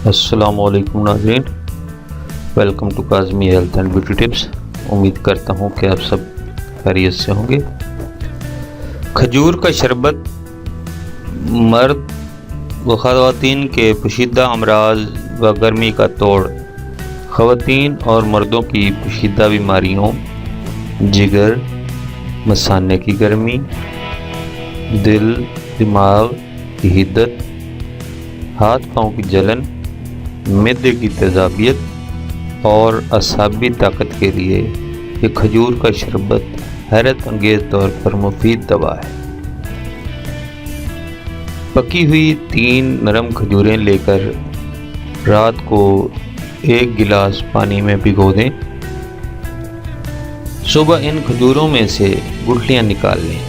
अस्सलाम वालेकुम नाज़रीन, welcome to Kazmi health and beauty tips. उम्मीद करता हूँ कि आप सब खैरियत से होंगे। खजूर का शरबत मर्द व ख़वातीन के पोशीदा अमराज व गर्मी का तोड़, ख़वातीन और मर्दों की पोशीदा बीमारियों, जिगर, मसाने की गर्मी, दिल दिमाग की हिद्दत, हाथ पाँव की जलन, मैदे की तेज़ाबियत और असाबी ताकत के लिए ये खजूर का शरबत हैरत अंगेज़ तौर पर मुफीद दवा है। पकी हुई 3 नरम खजूरें लेकर रात को 1 गिलास पानी में भिगो दें। सुबह इन खजूरों में से गुठलियाँ निकाल लें।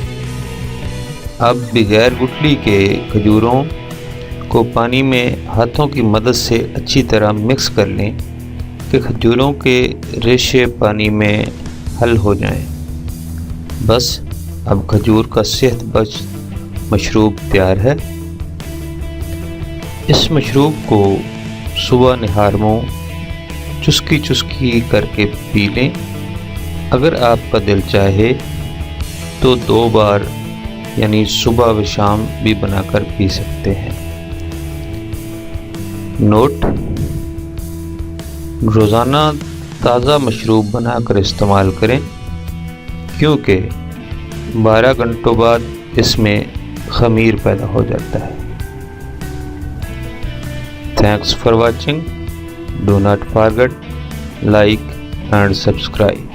अब बगैर गुठली के खजूरों को पानी में हाथों की मदद से अच्छी तरह मिक्स कर लें कि खजूरों के रेशे पानी में हल हो जाएं। बस अब खजूर का सेहत बख्श मशरूब तैयार है। इस मशरूब को सुबह निहार में चुस्की चुस्की करके पी लें। अगर आपका दिल चाहे तो 2 बार यानी सुबह व शाम भी बनाकर पी सकते हैं। नोट: रोज़ाना ताज़ा मशरूब बनाकर इस्तेमाल करें, क्योंकि 12 घंटों बाद इसमें ख़मीर पैदा हो जाता है। Thanks for watching. Do not forget like and subscribe.